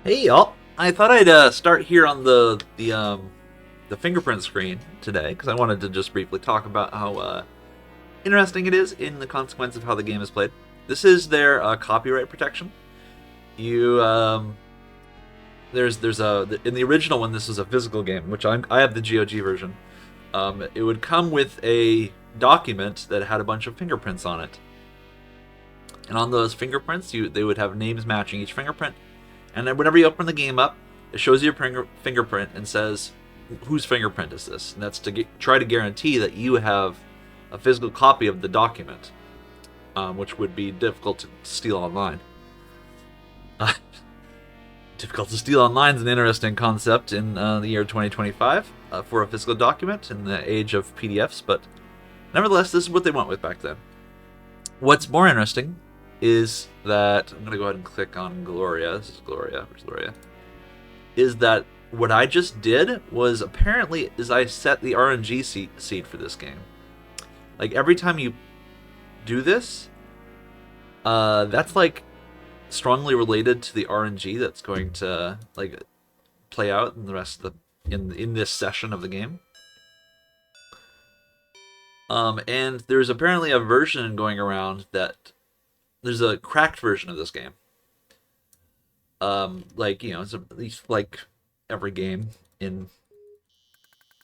Hey y'all! I thought I'd start here on the fingerprint screen today because I wanted to just briefly talk about how interesting it is in the consequence of how the game is played. This is their copyright protection. You there's a in the original one this was a physical game, which I have the GOG version. It would come with a document that had a bunch of fingerprints on it, and on those fingerprints they would have names matching each fingerprint. And then whenever you open the game up, it shows you your fingerprint and says, whose fingerprint is this? And that's to try to guarantee that you have a physical copy of the document, which would be difficult to steal online. Difficult to steal online is an interesting concept in the year 2025 for a physical document in the age of PDFs, but nevertheless, this is what they went with back then. What's more interesting is that I'm going to go ahead and click on Gloria. This is Gloria. Where's Gloria? Is that what I just did was apparently is I set the RNG seed for this game. Like every time you do this, that's like strongly related to the RNG that's going to like play out in the rest of the in this session of the game. And there's apparently a version going around that there's a cracked version of this game. Like, you know, it's at least like every game in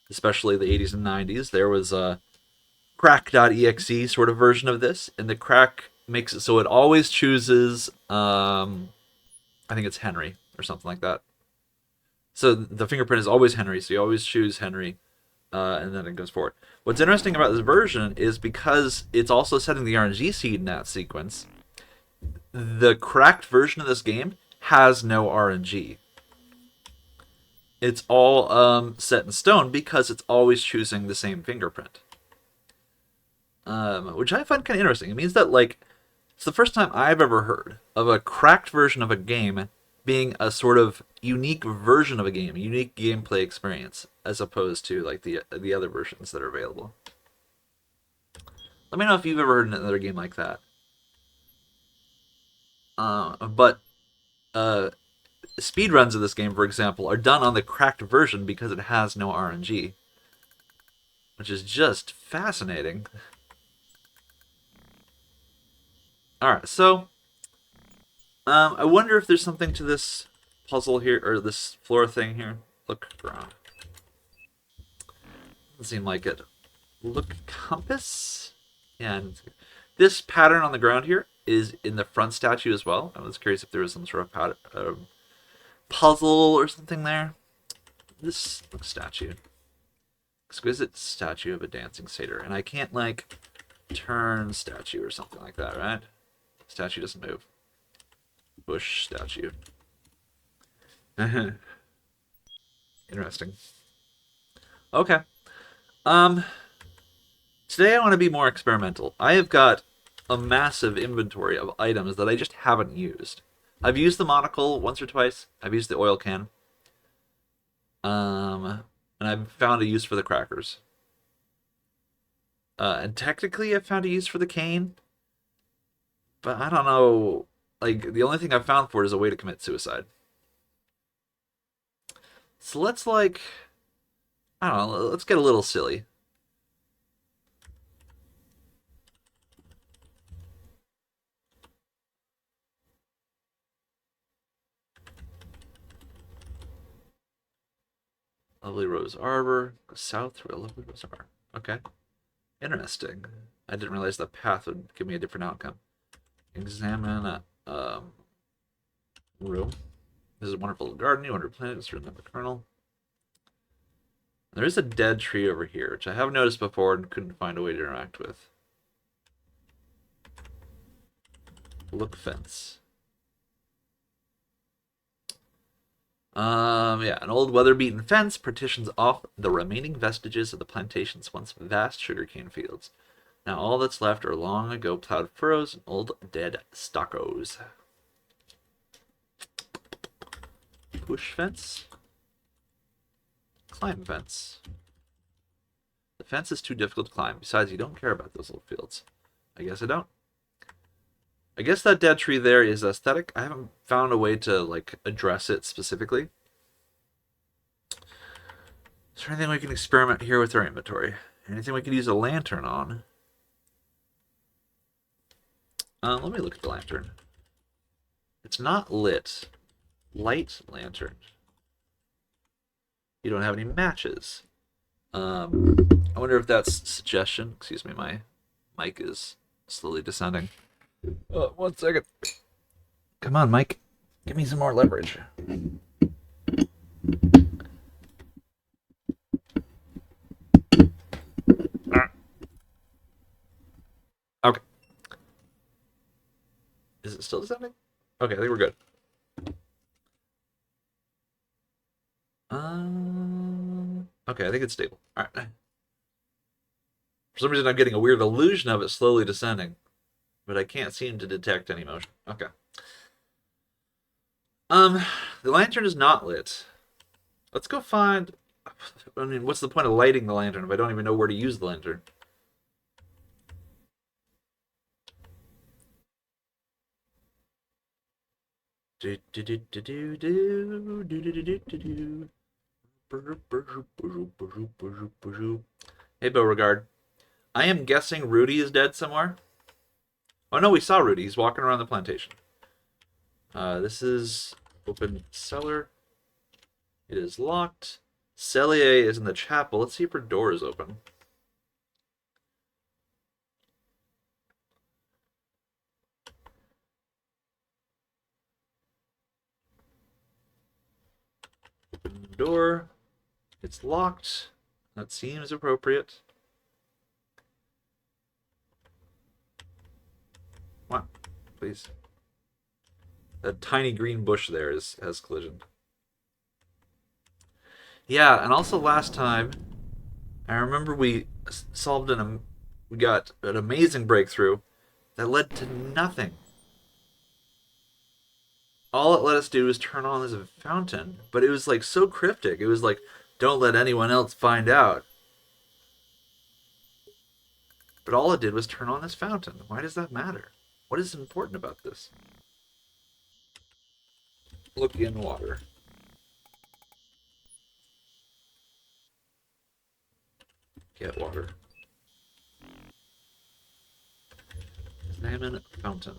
especially the 80s and 90s, there was a crack.exe sort of version of this, and the crack makes it so it always chooses I think it's Henry or something like that. So the fingerprint is always Henry, so you always choose Henry, and then it goes forward. What's interesting about this version is because it's also setting the RNG seed in that sequence, the cracked version of this game has no RNG. It's all set in stone because it's always choosing the same fingerprint. Which I find kind of interesting. It means that, like, it's the first time I've ever heard of a cracked version of a game being a sort of unique version of a game, a unique gameplay experience, as opposed to, like, the other versions that are available. Let me know if you've ever heard another game like that. But speedruns of this game, for example, are done on the cracked version because it has no RNG, which is just fascinating. Alright, so I wonder if there's something to this puzzle here, or this floor thing here. Look around. Doesn't seem like it. Look, compass? Yeah, this pattern on the ground here is in the front statue as well. I was curious if there was some sort of pattern, puzzle or something there. This statue. Exquisite statue of a dancing satyr. And I can't, like, turn statue or something like that, right? Statue doesn't move. Bush statue. Interesting. Okay. Today I want to be more experimental. I have got a massive inventory of items that I just haven't used. I've used the monocle once or twice. I've used the oil can. And I've found a use for the crackers. And technically I've found a use for the cane. But I don't know. Like, the only thing I've found for it is a way to commit suicide. So let's, like, I don't know, let's get a little silly. Lovely Rose Arbor. Go south through a Lovely Rose Arbor. Okay. Interesting. I didn't realize the path would give me a different outcome. Examine room. This is a wonderful garden. You wonder planets written in the kernel. There is a dead tree over here, which I have noticed before and couldn't find a way to interact with. Look fence. Yeah, an old weather-beaten fence partitions off the remaining vestiges of the plantation's once vast sugarcane fields. Now all that's left are long ago plowed furrows and old dead stockos. Push fence. Climb fence. The fence is too difficult to climb. Besides, you don't care about those little fields. I guess I don't. I guess that dead tree there is aesthetic. I haven't found a way to like address it specifically. Is there anything we can experiment here with our inventory? Anything we could use a lantern on? Let me look at the lantern. It's not lit. Light lantern. You don't have any matches. I wonder if that's suggestion. Excuse me, my mic is slowly descending. 1 second. Come on, Mike. Give me some more leverage. Okay. Is it still descending? Okay, I think we're good. Okay, I think it's stable. All right. For some reason, I'm getting a weird illusion of it slowly descending, but I can't seem to detect any motion. Okay. The lantern is not lit. Let's go find. I mean, what's the point of lighting the lantern if I don't even know where to use the lantern? Do do do do do do do do do do. Hey, Beauregard. I am guessing Rudy is dead somewhere. Oh no, we saw Rudy. He's walking around the plantation. This is open cellar. It is locked. Cellier is in the chapel. Let's see if her door is open. Open door. It's locked. That seems appropriate. Come on, please. That tiny green bush there has collision. Yeah, and also last time, I remember we solved we got an amazing breakthrough that led to nothing. All it let us do was turn on this fountain, but it was like so cryptic. It was like, don't let anyone else find out. But all it did was turn on this fountain. Why does that matter? What is important about this? Look in water. Get water. Examine fountain.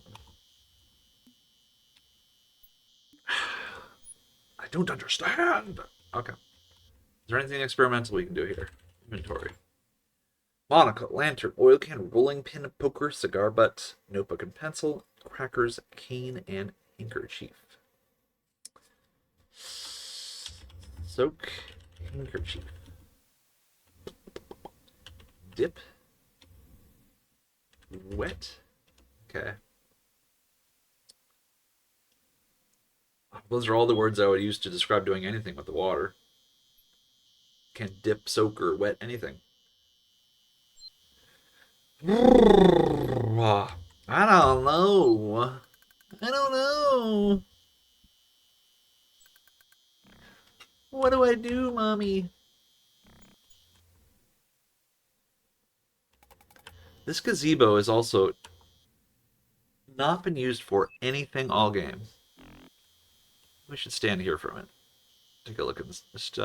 I don't understand. Okay. Is there anything experimental we can do here? Inventory. Monocle, lantern, oil can, rolling pin, poker, cigar butt, notebook and pencil, crackers, cane, and handkerchief. Soak, handkerchief. Dip. Wet. Okay. Those are all the words I would use to describe doing anything with the water. Can't dip, soak, or wet anything. I don't know. I don't know. What do I do, Mommy? This gazebo has also not been used for anything all game. We should stand here for a minute. Take a look at this. Just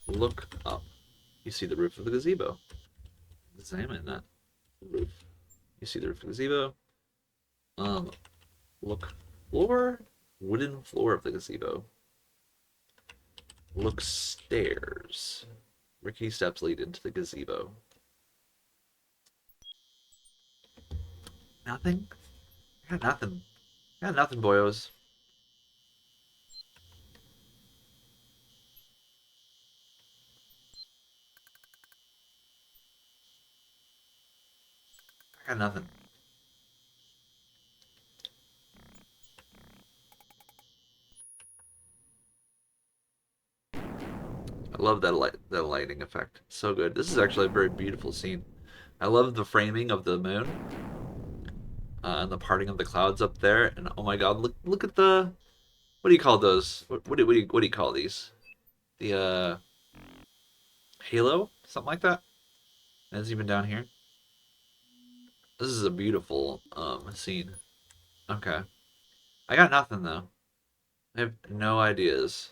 look up. You see the roof of the gazebo. Examine that roof. You see the roof of the gazebo. Look floor. Wooden floor of the gazebo. Look stairs. Rickety steps lead into the gazebo. Nothing? I got nothing. I got nothing, boyos. I got nothing. I love that lighting effect. So good. This is actually a very beautiful scene. I love the framing of the moon and the parting of the clouds up there. And oh my God, look at the what do you call those? What do you call these? The halo, something like that. And it's even down here. This is a beautiful scene. Okay. I got nothing though. I have no ideas.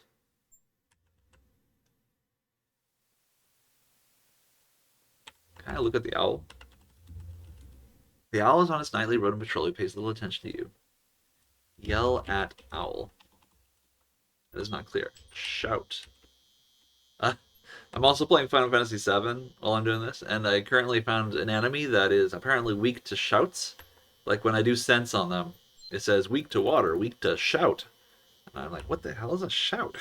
Can I look at the owl? The owl is on its nightly rodent patrol. He pays little attention to you. Yell at owl. That is not clear. Shout. I'm also playing Final Fantasy VII while I'm doing this, and I currently found an enemy that is apparently weak to shouts. Like when I do sense on them, it says weak to water, weak to shout. And I'm like, what the hell is a shout?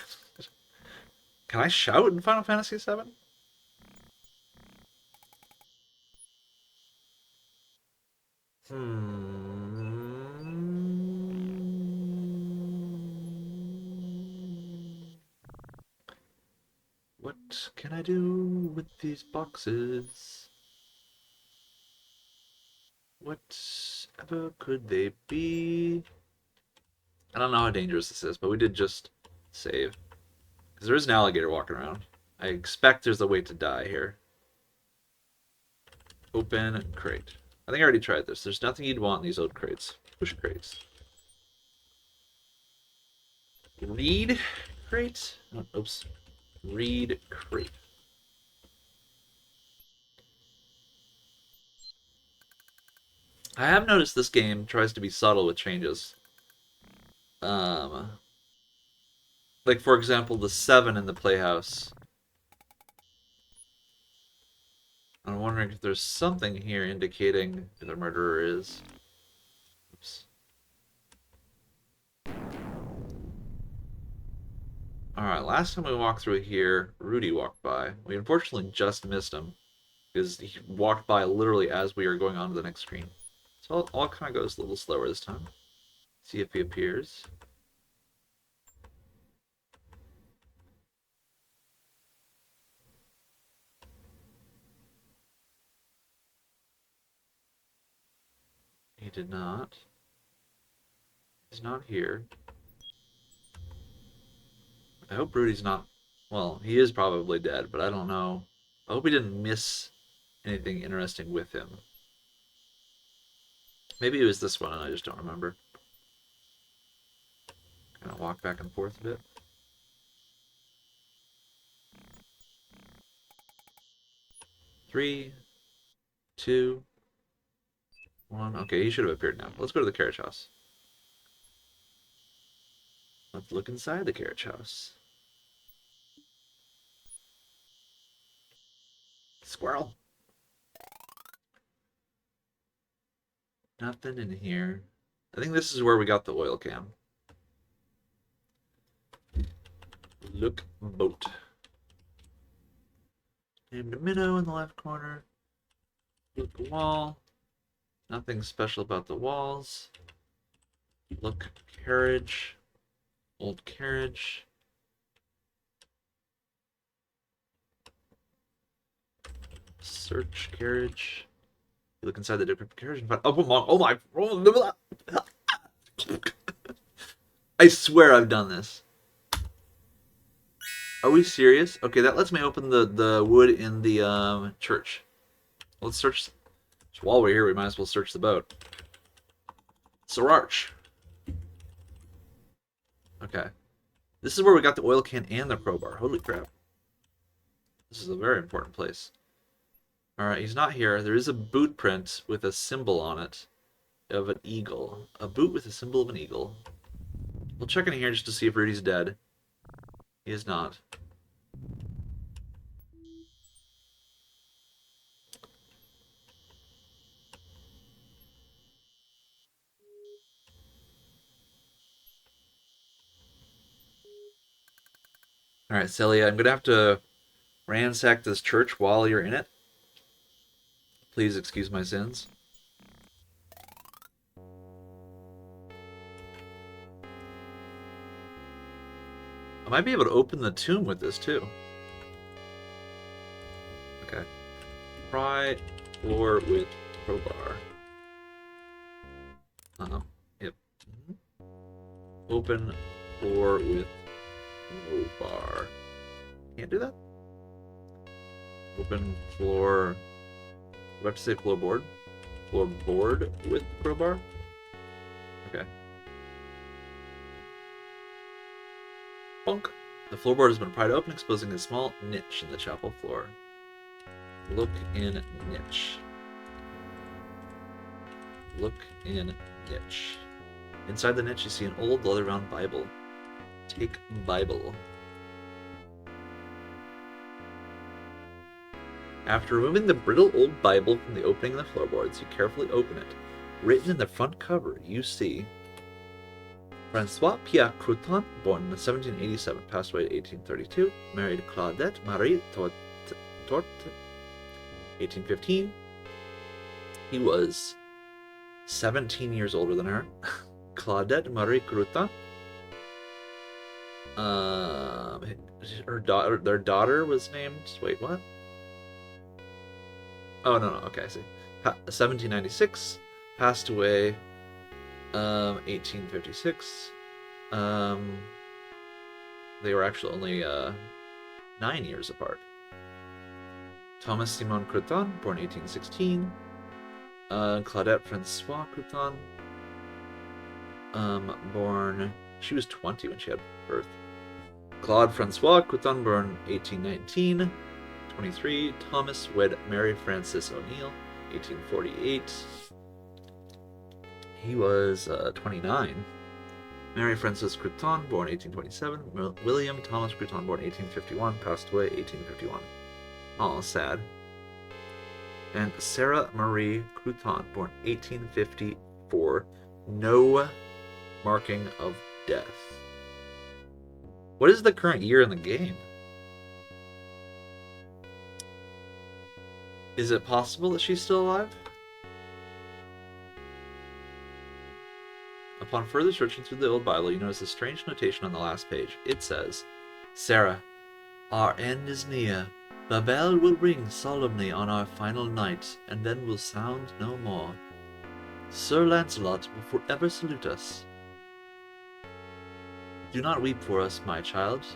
Can I shout in Final Fantasy VII? What can I do with these boxes? Whatever could they be? I don't know how dangerous this is, but we did just save. Because there is an alligator walking around. I expect there's a way to die here. Open crate. I think I already tried this. There's nothing you'd want in these old crates. Push crates. Read crate? Oh, oops. Read crate. I have noticed this game tries to be subtle with changes. Like for example, the 7 in the Playhouse. I'm wondering if there's something here indicating who the murderer is. Oops. Alright, last time we walked through here, Rudy walked by. We unfortunately just missed him, because he walked by literally as we were going on to the next screen. So I'll kind of go a little slower this time. See if he appears. He did not. He's not here. I hope Rudy's not... Well, he is probably dead, but I don't know. I hope he didn't miss anything interesting with him. Maybe it was this one and I just don't remember. Kind of walk back and forth a bit. Three, two, one. Okay, he should have appeared now. Let's go to the carriage house. Let's look inside the carriage house. Squirrel. Nothing in here. I think this is where we got the oil can. Look boat. Named a minnow in the left corner. Look wall. Nothing special about the walls. Look carriage. Old carriage. Search carriage. You look inside the different carriage and find. Oh my! I swear I've done this. Are we serious? Okay, that lets me open the wood in the church. Let's search. So while we're here, we might as well search the boat. Sirarch. Okay. This is where we got the oil can and the crowbar. Holy crap. This is a very important place. Alright, he's not here. There is a boot print with a symbol on it of an eagle. A boot with a symbol of an eagle. We'll check in here just to see if Rudy's dead. He is not. Alright, Celia, I'm going to have to ransack this church while you're in it. Please excuse my sins. I might be able to open the tomb with this, too. Okay. Pry floor with crowbar. Uh-oh. Yep. Open floor with crowbar. Can't do that? Open floor... Do I have to say floorboard? floorboard with crowbar? Okay. Bonk. The floorboard has been pried open, exposing a small niche in the chapel floor. Look in niche. Look in niche. Inside the niche, you see an old leather-bound Bible. Take Bible. After removing the brittle old Bible from the opening in the floorboards, you carefully open it. Written in the front cover, you see François Pierre Crouton, born in 1787, passed away in 1832, married Claudette Marie Torte, 1815. He was 17 years older than her. Claudette Marie Crouton. Their daughter was named. Wait, what? Oh no, okay, I see. 1796, passed away. 1856. They were actually only 9 years apart. Thomas Simon Crouton, born 1816. Claudette Francois Crouton, born. She was 20 when she had birth. Claude Francois Crouton, born 1819. 23. Thomas wed Mary Frances O'Neill, 1848. He was 29. Mary Frances Crouton, born 1827. William Thomas Crouton, born 1851, passed away 1851. Oh, sad. And Sarah Marie Crouton, born 1854. No marking of death. What is the current year in the game? Is it possible that she's still alive? Upon further searching through the old Bible, you notice a strange notation on the last page. It says, Sarah, our end is near. The bell will ring solemnly on our final night, and then will sound no more. Sir Lancelot will forever salute us. Do not weep for us, my child.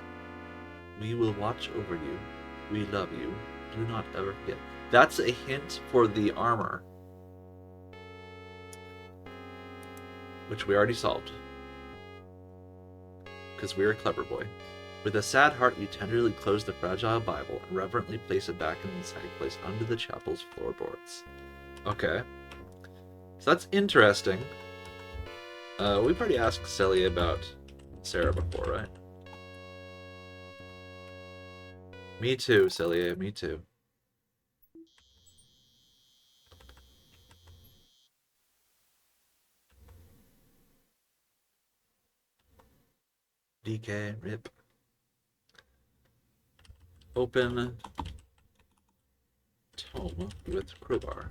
We will watch over you. We love you. Do not ever forget. That's a hint for the armor, which we already solved, because we're a clever boy. With a sad heart, you tenderly close the fragile Bible and reverently place it back in its hiding place under the chapel's floorboards. Okay. So that's interesting. We've already asked Celia about Sarah before, right? Me too, Celia, me too. DK, rip. Open tome with crowbar.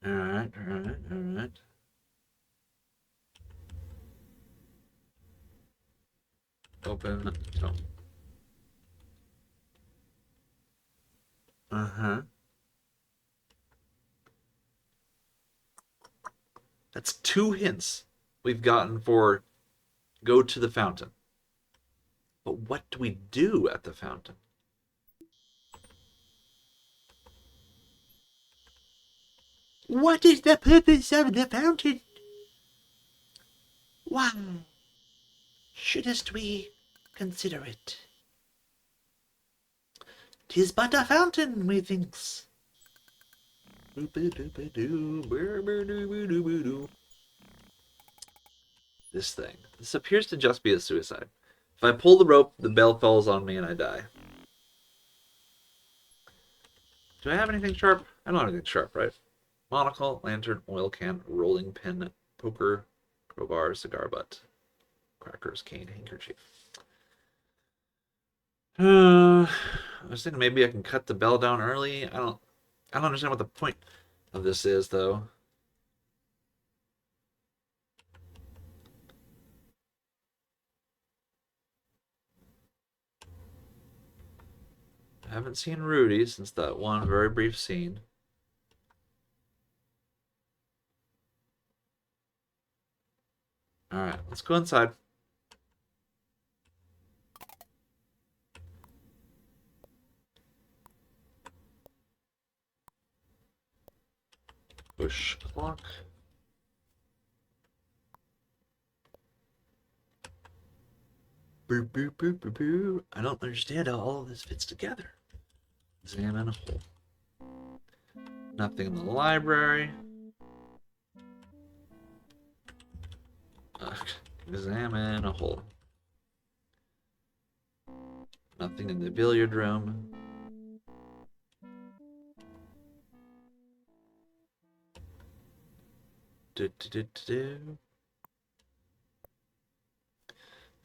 Alright. Open tome. That's 2 hints we've gotten for go to the fountain. But what do we do at the fountain? What is the purpose of the fountain? Why shouldst we consider it? 'Tis but a fountain, methinks. This thing. This appears to just be a suicide. If I pull the rope, the bell falls on me and I die. Do I have anything sharp? I don't have anything sharp, right? Monocle, lantern, oil can, rolling pin, poker, crowbar, cigar butt, crackers, cane, handkerchief. I was thinking maybe I can cut the bell down early. I don't understand what the point of this is, though. I haven't seen Rudy since that one very brief scene. Alright, let's go inside. Push clock. Boo, boo, boo, boo, boo. I don't understand how all of this fits together. Examine a hole. Nothing in the library. Examine a hole. Nothing in the billiard room.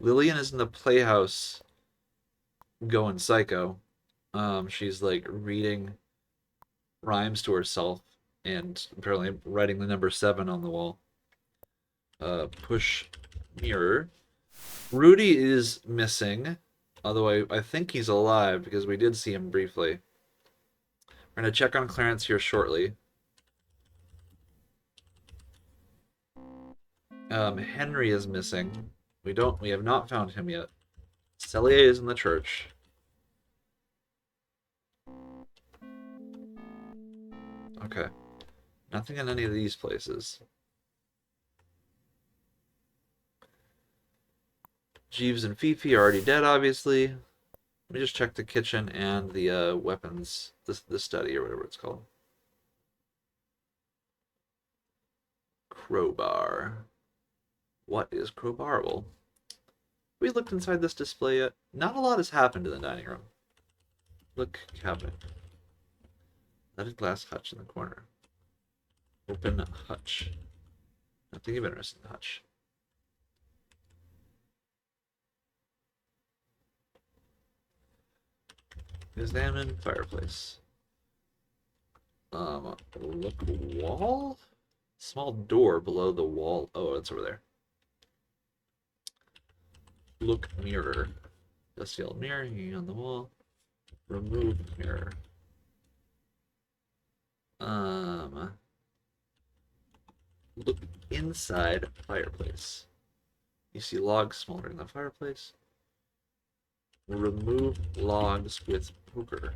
Lillian is in the playhouse going psycho. She's like reading rhymes to herself and apparently writing the number 7 on the wall. Push mirror. Rudy is missing, although I think he's alive because we did see him briefly. We're going to check on Clarence here shortly. Henry is missing. We have not found him yet. Cellier is in the church. Okay. Nothing in any of these places. Jeeves and Fifi are already dead, obviously. Let me just check the kitchen and the weapons, the study or whatever it's called. Crowbar. What is crowbarable? We looked inside this display yet? Not a lot has happened in the dining room. Look, cabinet. Leaded glass hutch in the corner. Open hutch. Nothing of interest in the hutch. Examine fireplace. Look wall? Small door below the wall. Oh, it's over there. Look mirror. Dusty old mirror hanging on the wall. Remove mirror. Look inside fireplace. You see logs smoldering in the fireplace. Remove logs with poker.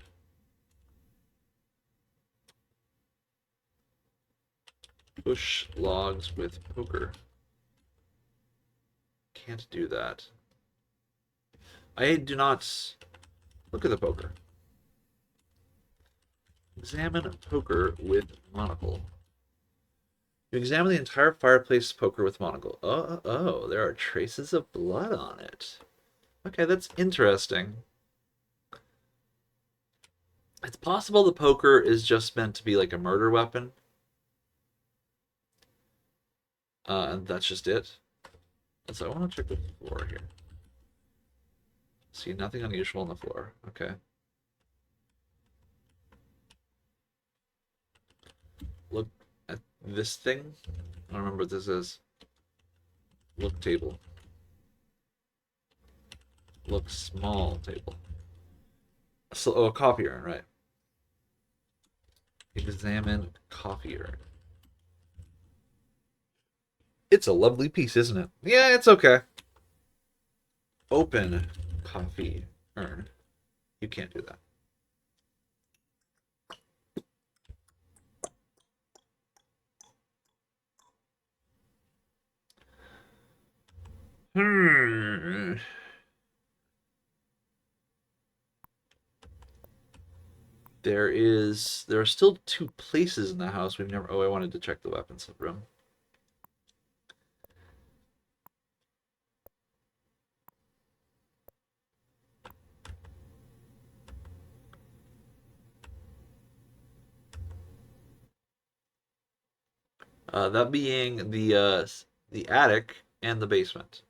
Push logs with poker. Can't do that. I do not look at the poker. Examine poker with monocle. You examine the entire fireplace poker with monocle. Oh, there are traces of blood on it. Okay, that's interesting. It's possible the poker is just meant to be like a murder weapon. And that's just it. So I want to check the floor here. See nothing unusual on the floor. Okay. Look at this thing. I don't remember what this is. Look table. Look small table. So, oh, a coffee urn, right. Examine coffee urn. It's a lovely piece, isn't it? Yeah, it's okay. Open coffee urn. You can't do that. There are still 2 places in the house we've never. Oh, I wanted to check the weapons room. That being the attic and the basement.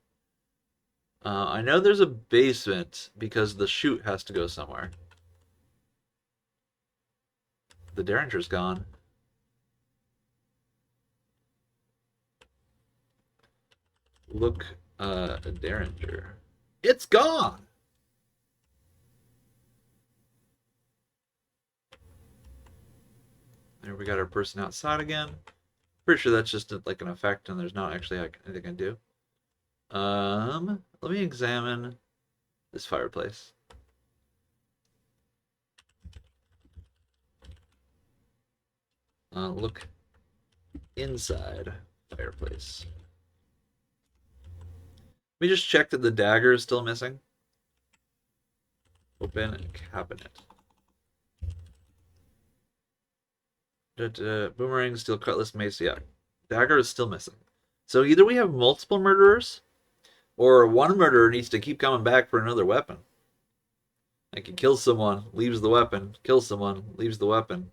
I know there's a basement because the chute has to go somewhere. The Derringer's gone. Look, a Derringer. It's gone! There we got our person outside again. Pretty sure that's just like an effect and there's not actually anything I can do. Let me examine this fireplace. Look inside fireplace. Let me just check that the dagger is still missing. Open cabinet. Boomerang, steel cutlass, mace. Yeah, dagger is still missing. So either we have multiple murderers, or one murderer needs to keep coming back for another weapon. Like he kills someone, leaves the weapon, kills someone, leaves the weapon,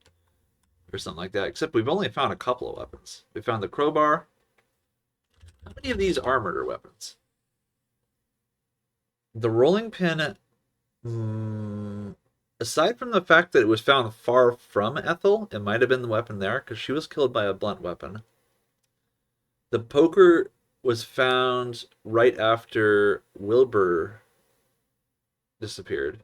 or something like that. Except we've only found a couple of weapons. We found the crowbar. How many of these are murder weapons? The rolling pin, aside from the fact that it was found far from Ethel, it might have been the weapon there, because she was killed by a blunt weapon. The poker was found right after Wilbur disappeared.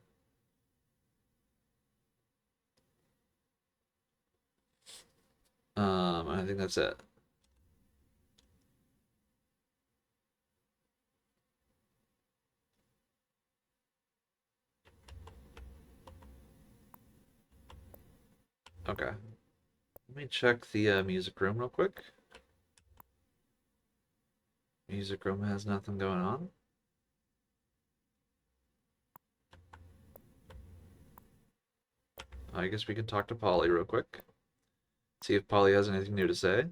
I think that's it. Okay. Let me check the music room real quick. Music room has nothing going on. I guess we can talk to Polly real quick. See if Polly has anything new to say.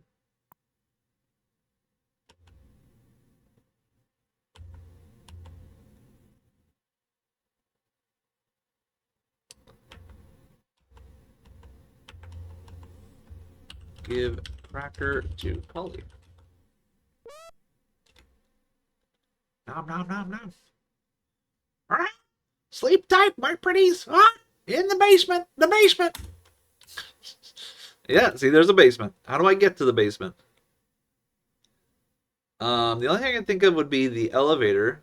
Give cracker to Polly. Nom nom nom nom. Alright. Sleep tight, my pretties. Huh? In the basement. The basement. Yeah, see, there's a basement. How do I get to the basement? The only thing I can think of would be the elevator.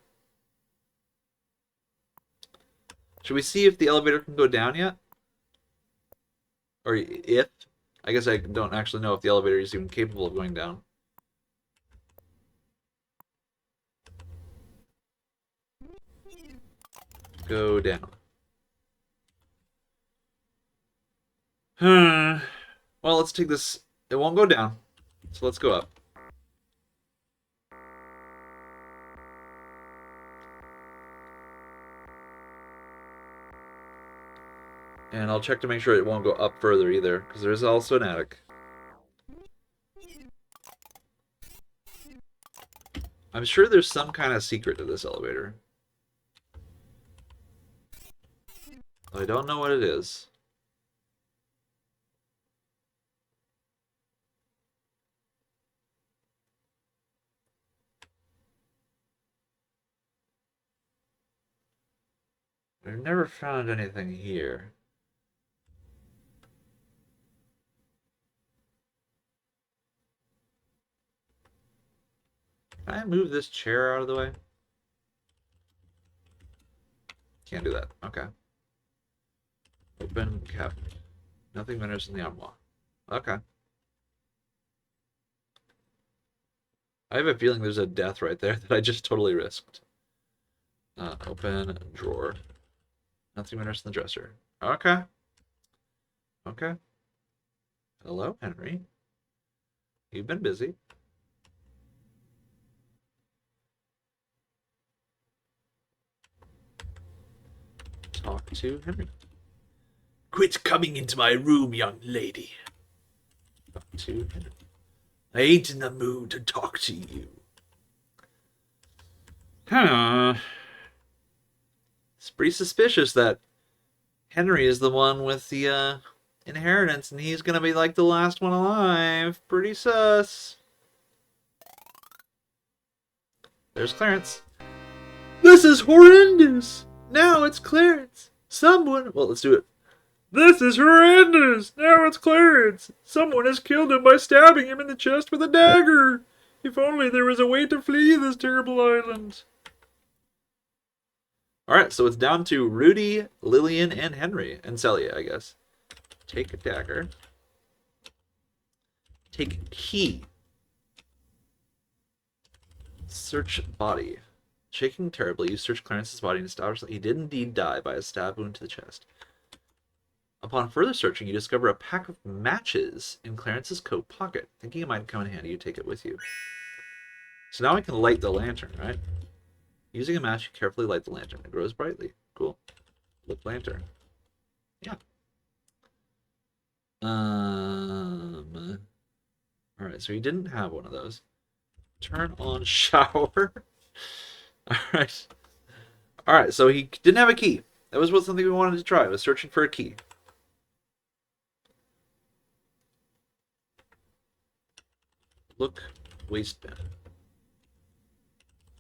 Should we see if the elevator can go down yet? Or if? I guess I don't actually know if the elevator is even capable of going down. Go down. Well, let's take this. It won't go down. So let's go up. And I'll check to make sure it won't go up further either, because there's also an attic. I'm sure there's some kind of secret to this elevator. I don't know what it is. I've never found anything here. Can I move this chair out of the way? Can't do that. Okay. Open cabinet. Nothing matters in the armoire. Okay. I have a feeling there's a death right there that I just totally risked. Open drawer. Nothing matters in the dresser. Okay. Okay. Hello, Henry. You've been busy. Talk to Henry. Quit coming into my room, young lady. Talk to Henry. I ain't in the mood to talk to you. Huh. It's pretty suspicious that Henry is the one with the inheritance and he's gonna be like the last one alive. Pretty sus. There's Clarence. This is horrendous. Now it's Clarence. Someone. Well, let's do it. This is horrendous. Now it's Clarence. Someone has killed him by stabbing him in the chest with a dagger. If only there was a way to flee this terrible island. Alright, so it's down to Rudy, Lillian, and Henry. And Celia, I guess. Take a dagger. Take key. Search body. Shaking terribly, you search Clarence's body and establish that he did indeed die by a stab wound to the chest. Upon further searching, you discover a pack of matches in Clarence's coat pocket. Thinking it might come in handy, you take it with you. So now we can light the lantern, right? Using a match, you carefully light the lantern. It grows brightly. Cool. Look lantern. Yeah. Alright, so he didn't have one of those. Turn on shower. Alright. Alright, so he didn't have a key. That was something we wanted to try. I was searching for a key. Look waste bin.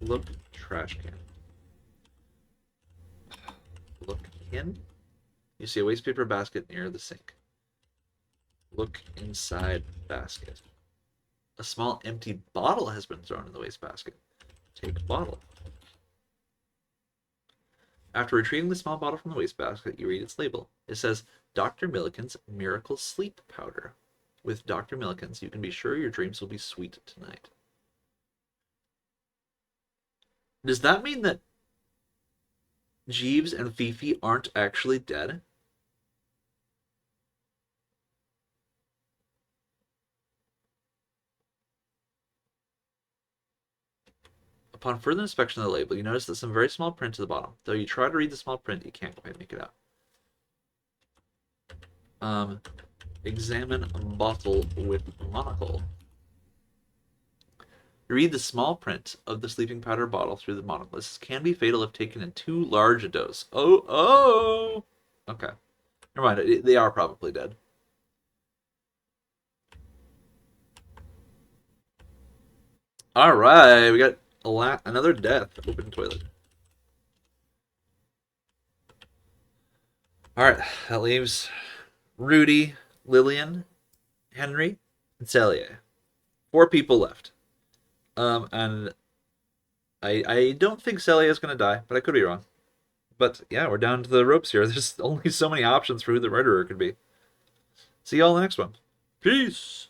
Look trash can. Look in. You see a waste paper basket near the sink. Look inside basket. A small empty bottle has been thrown in the waste basket. Take bottle. After retrieving the small bottle from the waste basket, you read its label. It says, Dr. Milliken's Miracle Sleep Powder. With Dr. Milliken's, you can be sure your dreams will be sweet tonight. Does that mean that Jeeves and Fifi aren't actually dead? Upon further inspection of the label, you notice that some very small print at the bottom. Though you try to read the small print, you can't quite make it out. Examine bottle with monocle. You read the small print of the sleeping powder bottle through the monocle. This can be fatal if taken in too large a dose. Oh! Okay. Never mind. They are probably dead. Alright, we got another death. Open toilet. Alright, that leaves Rudy, Lillian, Henry, and Celia. 4 people left. And I don't think Celia is going to die, but I could be wrong. But yeah, we're down to the ropes here. There's only so many options for who the murderer could be. See y'all in the next one. Peace!